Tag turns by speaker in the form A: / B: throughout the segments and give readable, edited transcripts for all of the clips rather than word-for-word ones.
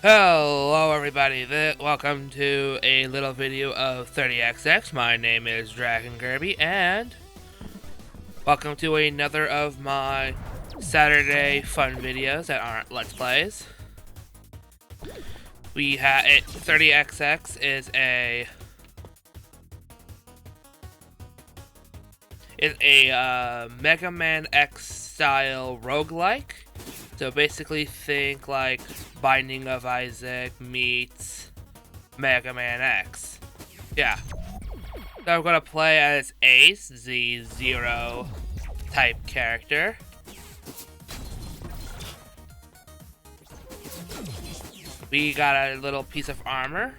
A: Hello everybody, welcome to a little video of 30XX. My name is DragonKirby and welcome to another of my Saturday fun videos that aren't Let's Plays. 30XX is a Mega Man X style roguelike. So basically think like Binding of Isaac meets Mega Man X. Yeah. So I'm gonna play as Ace, the Zero type character. We got a little piece of armor.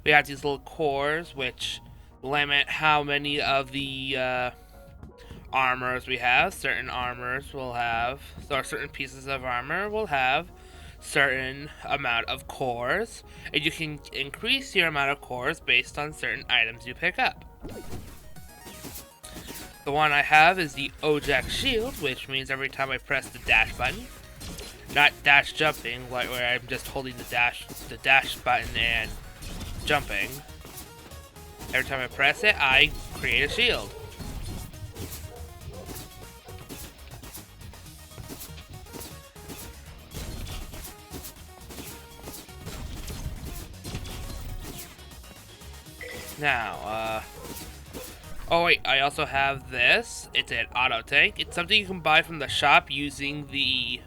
A: We have these little cores which limit how many of the armors we have. Certain armors will have, or certain pieces of armor will have certain amount of cores, and you can increase your amount of cores based on certain items you pick up. The one I have is the Ojak shield, which means every time I press the dash button, not dash jumping, like where I'm just holding the dash button and jumping. Every time I press it, I create a shield. Now, oh wait, I also have this. It's an auto tank. It's something you can buy from the shop using a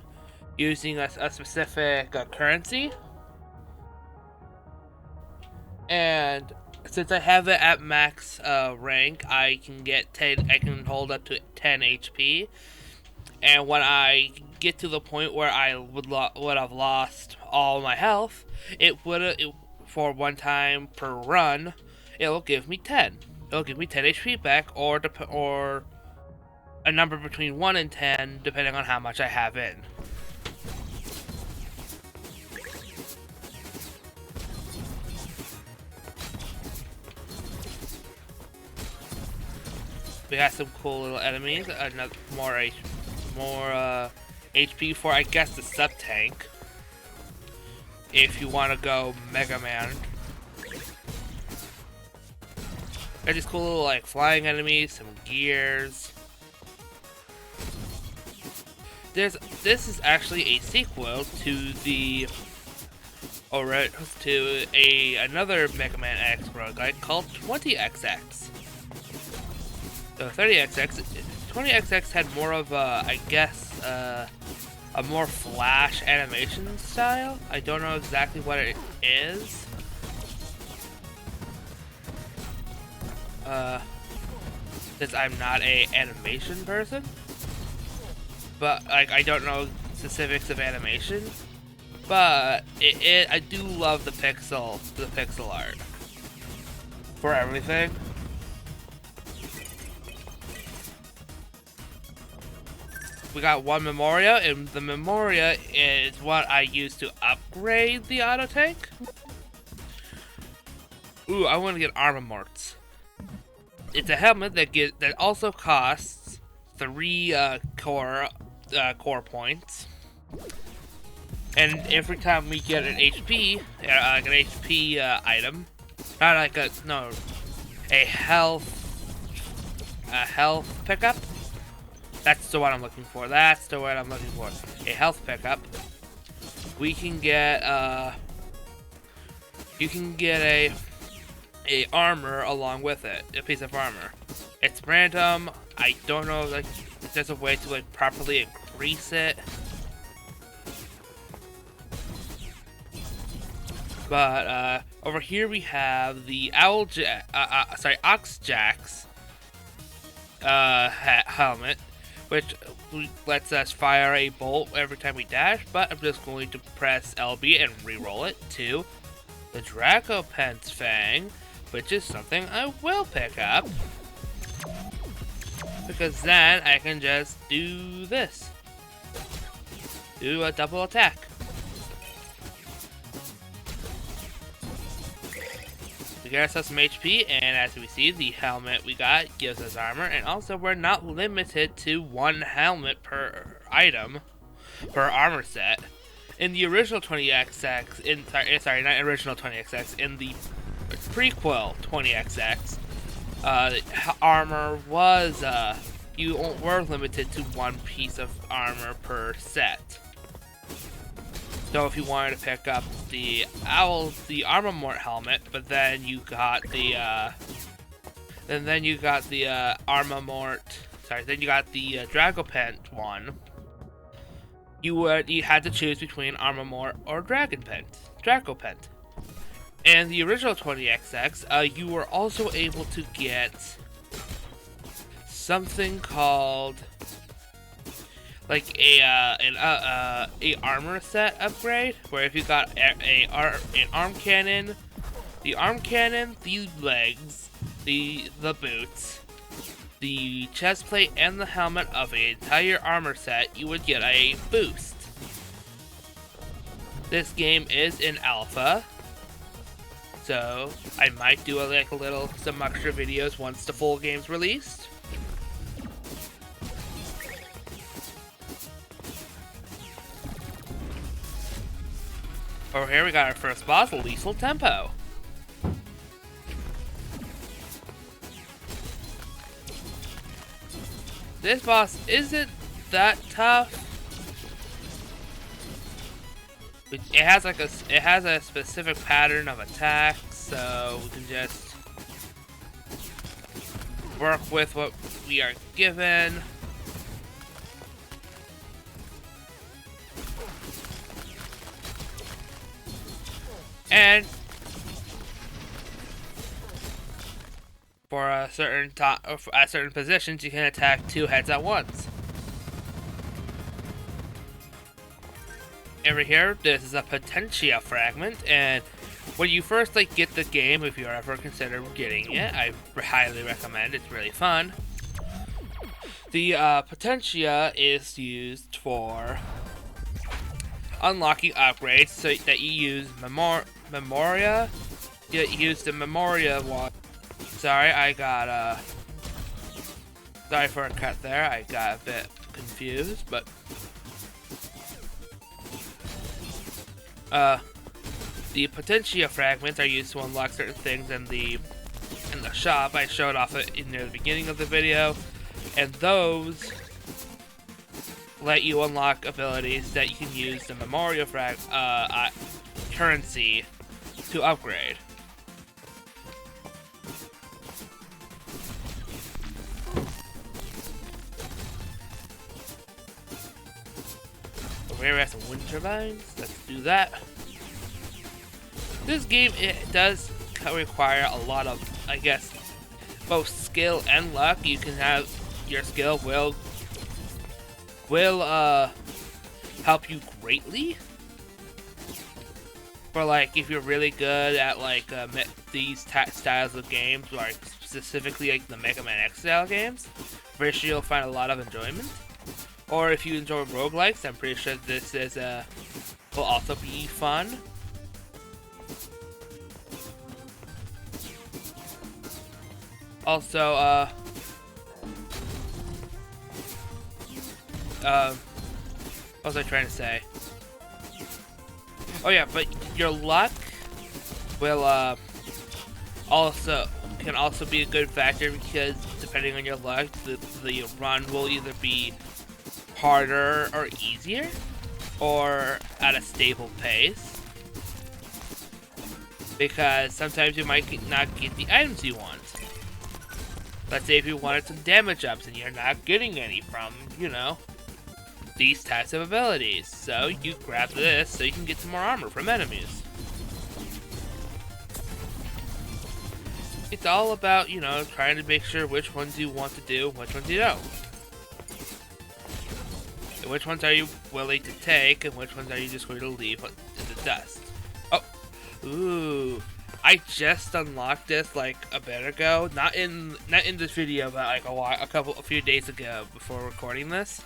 A: specific currency. And since I have it at max rank, I can hold up to 10 HP. And when I get to the point where I would have lost all my health, for one time per run, it'll give me 10. It'll give me 10 HP back, or a number between 1 and 10, depending on how much I have in. We got some cool little enemies. More HP for, I guess, the sub tank. If you want to go Mega Man. Got these cool little like flying enemies, some gears. This is actually a sequel to another Mega Man X roguelike called 20XX. So 30XX, 20XX had more of a, I guess, a more flash animation style. I don't know exactly what it is. Since I'm not a animation person, but like I don't know specifics of animation, but I do love the pixel art for everything. We got one Memoria, and the Memoria is what I use to upgrade the auto tank. Ooh, I want to get Armamorts. It's a helmet that also costs 3 core points, and every time we get an HP, like an HP item, not like a health pickup. That's the one I'm looking for. That's the word I'm looking for. A health pickup. We can get you can get a armor along with it, a piece of armor. It's random. I don't know like if there's a way to like properly increase it. But over here we have the Oxjack's helmet, which lets us fire a bolt every time we dash, but I'm just going to press LB and re-roll it to the Dracopen's Fang, which is something I will pick up, because then I can just do this. Do a double attack. We get ourselves some HP, and as we see, the helmet we got gives us armor, and also we're not limited to one helmet per item, per armor set. in the original 20XX, sorry, not original 20XX, in the prequel 20XX, armor was, you were limited to one piece of armor per set. So if you wanted to pick up the Armamort helmet, but then you got the, then you got the Dragopent one, you had to choose between Armamort or Dragopent. And the original 20XX, you were also able to get something called like an armor set upgrade, where if you got an arm cannon, the legs, the boots, the chest plate, and the helmet of an entire armor set, you would get a boost. This game is in alpha, so I might do some extra videos once the full game's released. Over here we got our first boss, Lethal Tempo. This boss isn't that tough. It has a specific pattern of attack, so we can just work with what we are given. And for at certain positions, you can attack two heads at once. Over here, this is a Potentia fragment, and when you first get the game, if you're ever considering getting it, I highly recommend. It's really fun. The Potentia is used for unlocking upgrades, so that you use Memoria. You use the Memoria one. Sorry, sorry for a cut there. I got a bit confused, but the Potentia fragments are used to unlock certain things in the shop. I showed off it near the beginning of the video, and those let you unlock abilities that you can use the Memoria currency to upgrade. Over here we have some wind turbines. Let's do that. This game, it does require a lot of, I guess, both skill and luck. You can have your skill will help you greatly. For if you're really good at these styles of games, specifically the Mega Man X style games, pretty sure you'll find a lot of enjoyment. Or if you enjoy roguelikes, I'm pretty sure this will also be fun. Also, what was I trying to say? Oh yeah, but your luck will can also be a good factor, because depending on your luck, the run will either be harder or easier, or at a stable pace. Because sometimes you might not get the items you want. Let's say if you wanted some damage ups and you're not getting any from, these types of abilities. So you grab this so you can get some more armor from enemies. It's all about, trying to make sure which ones you want to do, which ones you don't. And which ones are you willing to take, and which ones are you just going to leave in the dust. Oh, ooh. I just unlocked this a bit ago, not in this video, but a few days ago before recording this.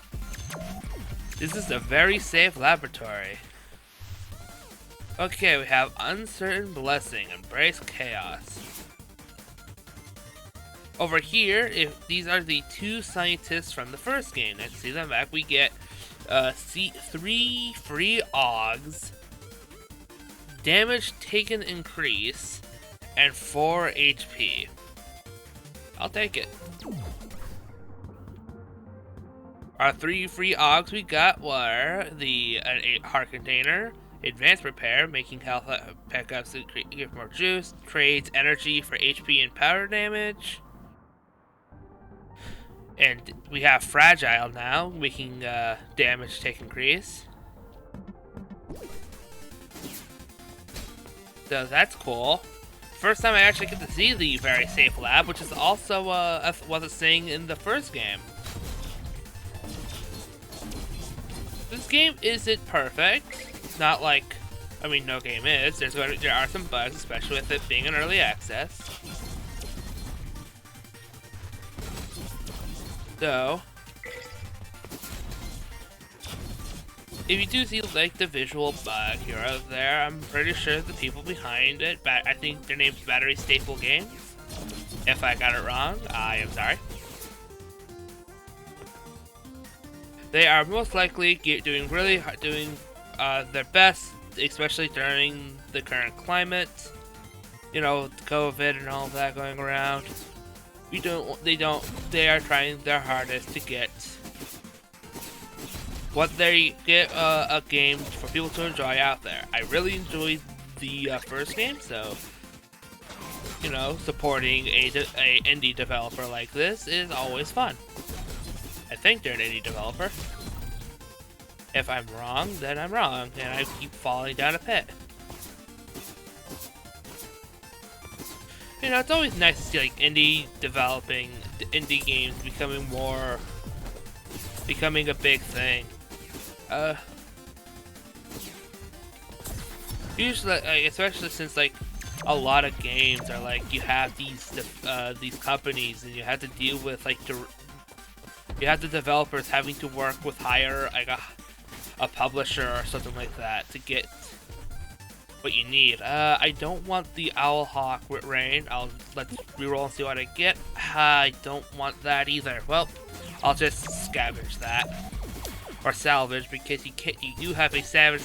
A: This is a very safe laboratory. Okay, we have Uncertain Blessing, Embrace Chaos. Over here, these are the two scientists from the first game. Let's see them back. We get 3 free Augs, damage taken increase, and 4 HP. I'll take it. Our 3 free Augs we got were the 8 heart container, advanced repair, making health pickups give more juice, trades energy for HP and power damage. And we have fragile now, making damage take increase. So that's cool. First time I actually get to see the very safe lab, which is also was a thing in the first game. This game isn't perfect. It's not like, I mean, no game is. There are some bugs, especially with it being in early access. So, if you do see like the visual bug here or there, I'm pretty sure the people behind it, I think their name's Battery Staple Games. If I got it wrong, I am sorry. They are most likely doing their best, especially during the current climate. You know, COVID and all that going around. They are trying their hardest to get a game for people to enjoy out there. I really enjoyed the first game, so you know, supporting a indie developer like this is always fun. I think they're an indie developer. If I'm wrong, then I'm wrong, and I keep falling down a pit. You know, it's always nice to see like indie games becoming a big thing. Usually, especially since like a lot of games are like you have these companies and you have to deal with like you have the developers having to work with like a publisher or something like that to get what you need. I don't want the Owl Hawk with Rain. Let's reroll and see what I get. I don't want that either. Well, I'll just scavenge that. Or salvage, because you do have a salvage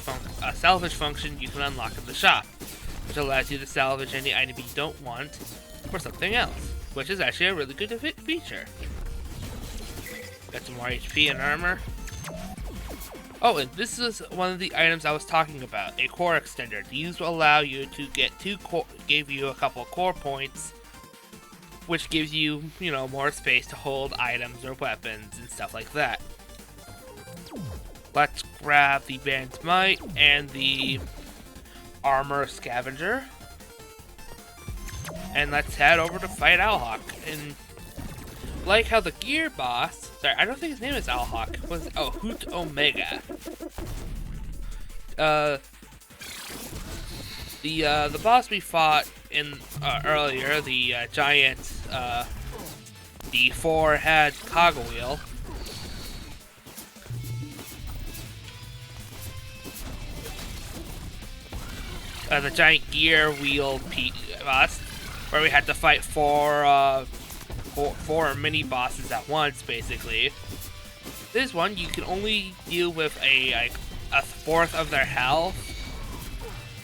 A: function you can unlock in the shop, which allows you to salvage any item you don't want for something else, which is actually a really good feature. Got some more HP and armor. Oh, and this is one of the items I was talking about, a core extender. These will allow you to get give you a couple of core points, which gives you, you know, more space to hold items or weapons and stuff like that. Let's grab the Band's Might and the Armor Scavenger. And let's head over to fight Owlhawk. And like how the gear boss, sorry, I don't think his name is Owlhawk. Hoot Omega. The boss we fought in earlier, the giant, the 4-head cogwheel. The giant gear wheel boss, where we had to fight four mini bosses at once, basically. This one, you can only deal with a fourth of their health,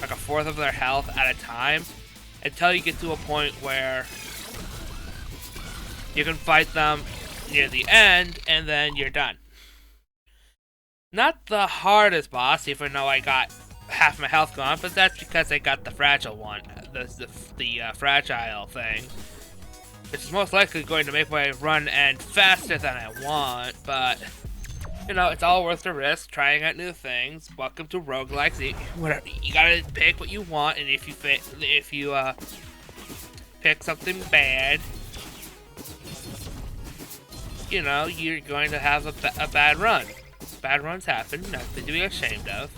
A: like a fourth of their health at a time, until you get to a point where you can fight them near the end, and then you're done. Not the hardest boss, even though I got half my health gone, but that's because I got the fragile one, the fragile thing, which is most likely going to make my run end faster than I want, but you know, it's all worth the risk, trying out new things. Welcome to roguelikes. You gotta pick what you want, and if you pick something bad, you know, you're going to have a bad run. Bad runs happen, nothing to be ashamed of.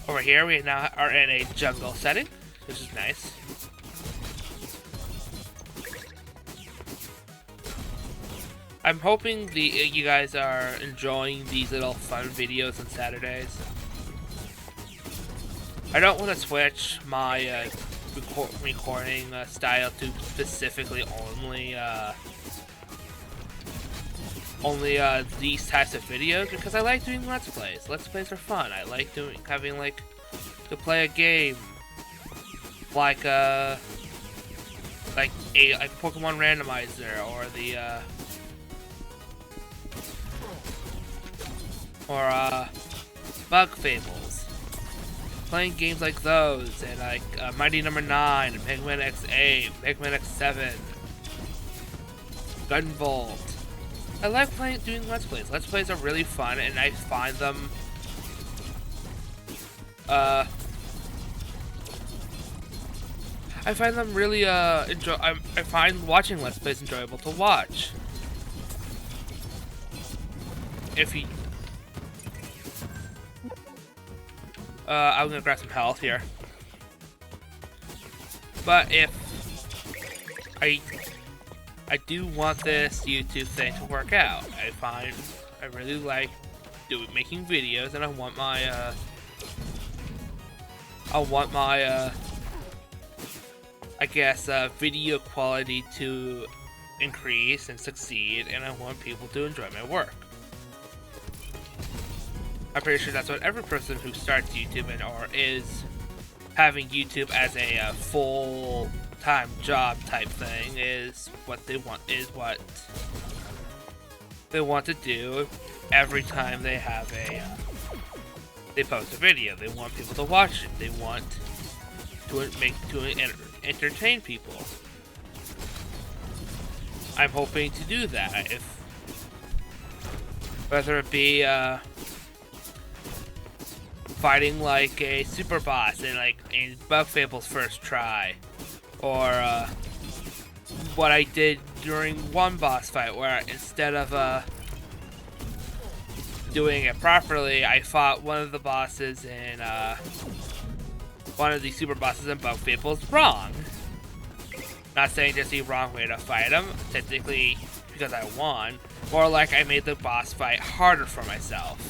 A: Over here, we now are in a jungle setting, which is nice. I'm hoping you guys are enjoying these little fun videos on Saturdays. I don't want to switch my recording style to specifically only only these types of videos because I like doing Let's Plays. Let's Plays are fun. I like having like to play a game like a Pokemon Randomizer or Bug Fables. Playing games like those and like Mighty Number 9, Pikmin X8, Pikmin X7, Gunvolt. I like doing Let's Plays. Let's Plays are really fun, and I find them really I find watching Let's Plays enjoyable to watch. If you I'm gonna grab some health here. But if I do want this YouTube thing to work out. I really like making videos, and I want my video quality to increase and succeed, and I want people to enjoy my work. I'm pretty sure that's what every person who starts YouTube or is having YouTube as a full-time job type thing is what they want to do every time they have they post a video. They want people to watch it. They want to entertain people. I'm hoping to do that. Whether it be fighting like a super boss in Bug Fable's first try, or what I did during one boss fight where instead of doing it properly, I fought one of the bosses in one of the super bosses in Bug Fable's wrong. Not saying there's the wrong way to fight him, technically because I won, more like I made the boss fight harder for myself.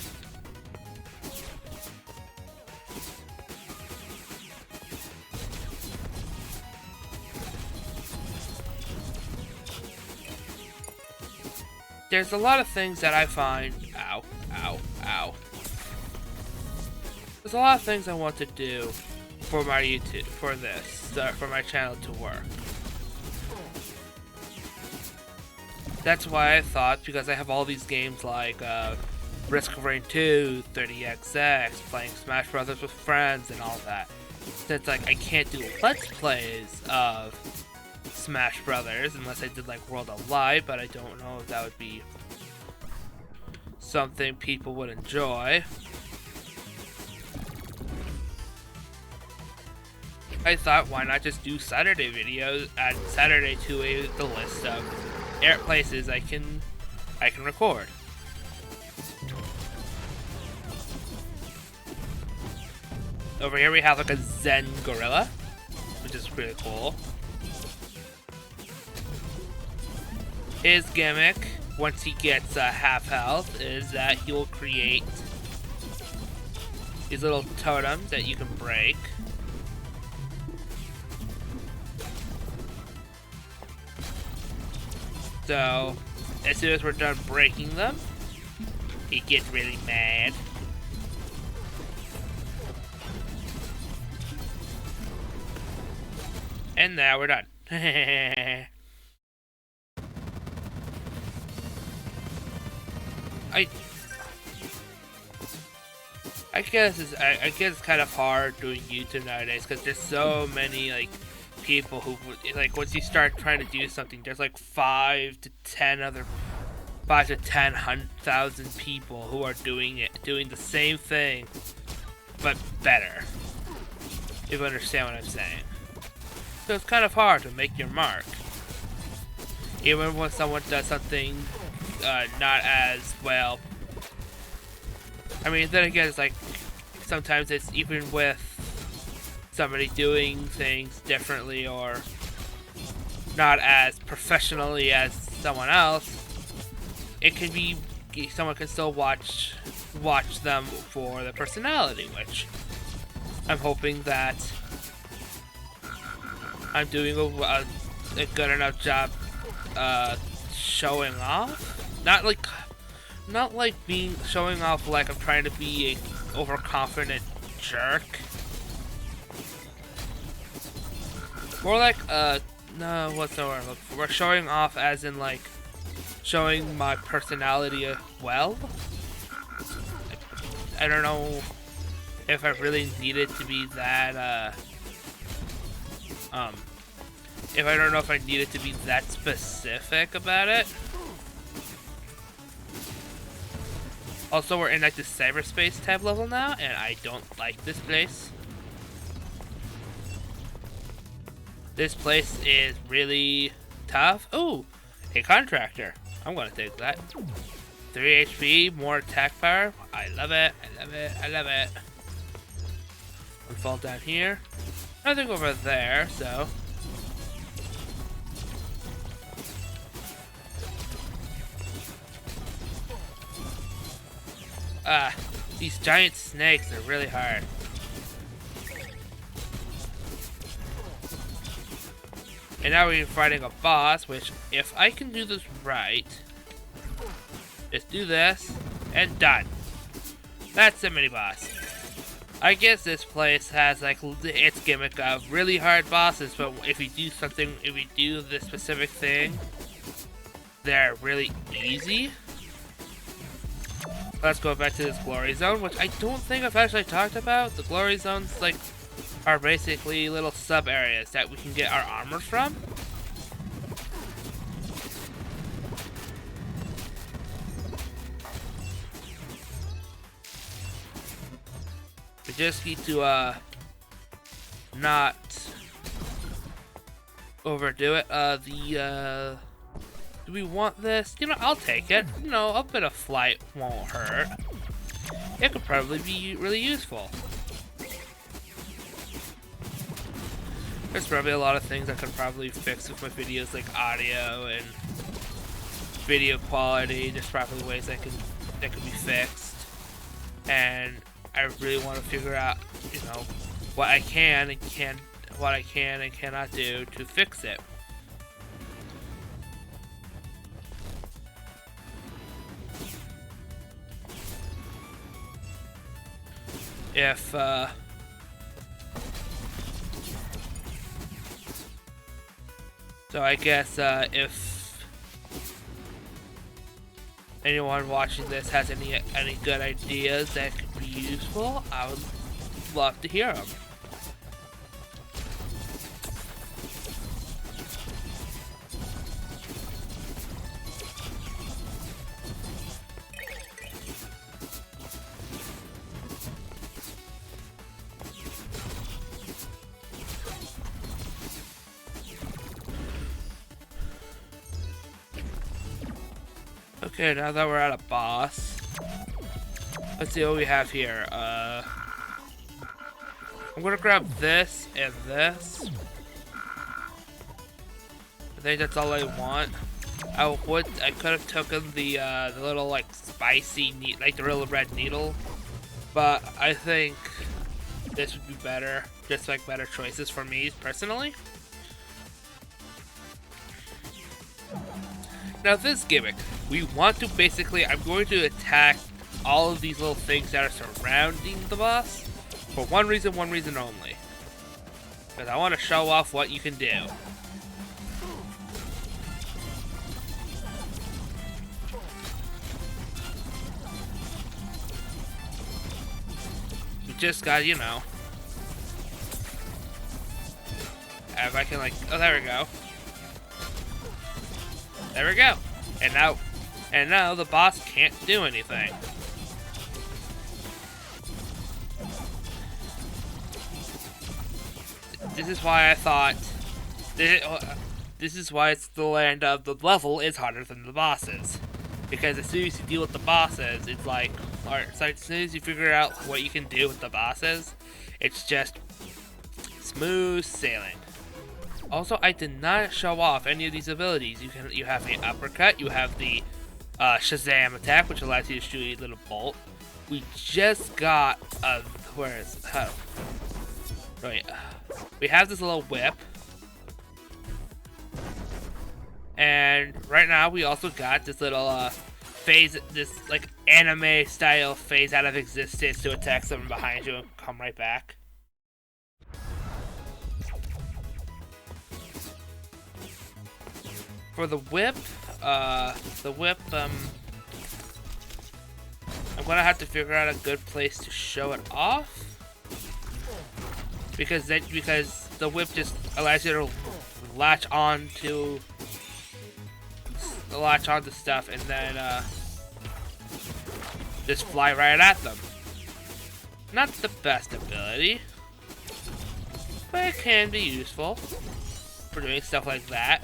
A: There's a lot of things that I find, there's a lot of things I want to do for my YouTube, for my channel to work. That's why I thought, because I have all these games like Risk of Rain 2, 30XX, playing Smash Brothers with friends and all that. Since like I can't do Let's Plays of Smash Brothers unless I did like World of Light, but I don't know if that would be something people would enjoy. I thought, why not just do Saturday videos, add Saturday to the list of places I can record. Over here we have like a Zen gorilla, which is pretty cool. His gimmick, once he gets half health, is that he will create these little totems that you can break. So, as soon as we're done breaking them, he gets really mad. And now we're done. I guess it's kind of hard doing YouTube nowadays because there's so many like people who like once you start trying to do something, there's like 5 to 10,000 people who are doing the same thing but better. If you understand what I'm saying. So it's kind of hard to make your mark. Even when someone does something not as well. I mean, then again, it's like sometimes it's even with somebody doing things differently or not as professionally as someone else. It can be someone can still watch them for their personality, which I'm hoping that I'm doing a good enough job showing off. Not like not like showing off like I'm trying to be a overconfident jerk. More like no, what's the word? We're showing off as in like showing my personality well. I don't know if I really needed to be that if I don't know if I needed to be that specific about it. Also, we're in like the cyberspace type level now, and I don't like this place. This place is really tough. Ooh, a contractor. I'm gonna take that. 3 HP, more attack power. I love it. I love it. I love it. We fall down here. Nothing over there, so. These giant snakes are really hard. And now we're fighting a boss, which, if I can do this right, just do this, and done. That's the mini-boss. I guess this place has, like, its gimmick of really hard bosses, but if we do this specific thing, they're really easy. Let's go back to this glory zone, which I don't think I've actually talked about. The glory zones, like, are basically little sub-areas that we can get our armor from. We just need to, not overdo it. Do we want this? You know, I'll take it. You know, a bit of flight won't hurt. It could probably be really useful. There's probably a lot of things I could probably fix with my videos, like audio and video quality. There's probably ways that could be fixed, and I really want to figure out, you know, what I can and cannot do to fix it. If so I guess if anyone watching this has any good ideas that could be useful, I would love to hear them. Okay, now that we're at a boss, let's see what we have here. I'm gonna grab this and this. I think that's all I want. I could have taken the little like spicy like the real red needle, but I think this would be better. Just like better choices for me personally. Now this gimmick, we want to basically, I'm going to attack all of these little things that are surrounding the boss for one reason only. Because I want to show off what you can do. You just got, you know. If I can like, oh there we go. There we go. And now the boss can't do anything. This is why I thought this is why it's the land of the level is harder than the bosses. Because as soon as you deal with the bosses, it's like, as soon as you figure out what you can do with the bosses, it's just smooth sailing. Also, I did not show off any of these abilities. You have the uppercut, you have the Shazam attack, which allows you to shoot a little bolt. We just got where is wait, we have this little whip, and right now we also got this little phase, this like anime style phase out of existence to attack someone behind you and come right back. For the whip, I'm gonna have to figure out a good place to show it off, because the whip just allows you to latch on to stuff and then just fly right at them. Not the best ability, but it can be useful for doing stuff like that.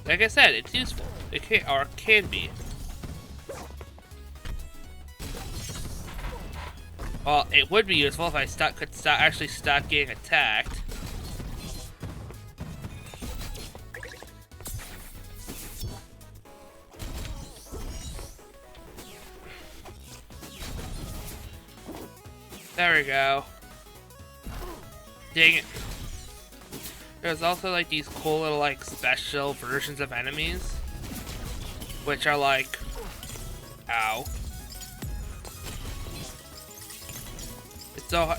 A: Like I said, it's useful. It can be. Well, it would be useful if I could actually stop getting attacked. There we go. Dang it. There's also like these cool little like special versions of enemies, which are like, ow. It's so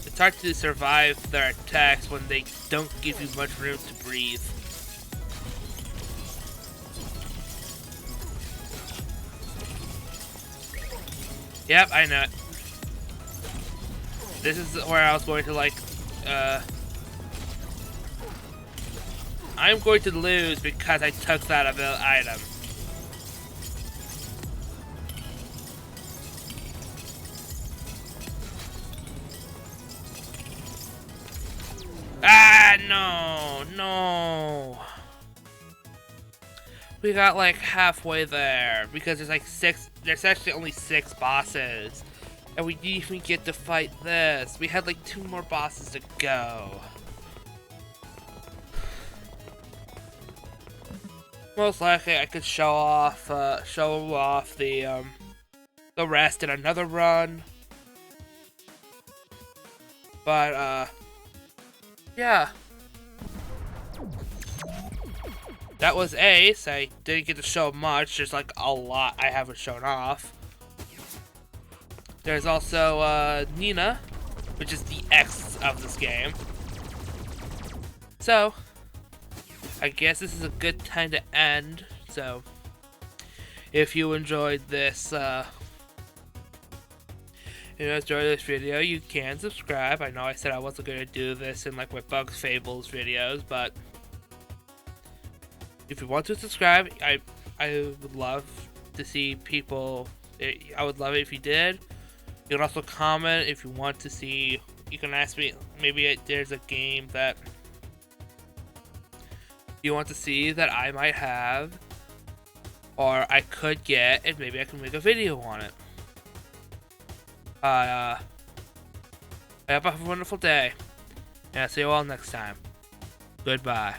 A: it's hard to survive their attacks when they don't give you much room to breathe. Yep, I know it. This is where I was going to like, I'm going to lose because I took that item. Ah, no. We got like halfway there because there's actually only 6 bosses. And we didn't even get to fight this. We had like 2 more bosses to go. Most likely I could show off the rest in another run. But yeah. That was Ace. I didn't get to show much, just like a lot I haven't shown off. There's also Nina, which is the X of this game. So, I guess this is a good time to end. So, if you enjoyed this, video, you can subscribe. I know I said I wasn't going to do this in like my Bugs Fables videos, but if you want to subscribe, I would love to see people. I would love it if you did. You can also comment if you want to see. You can ask me, maybe there's a game that you want to see that I might have or I could get, and maybe I can make a video on it. I hope you have a wonderful day, and I'll see you all next time. Goodbye.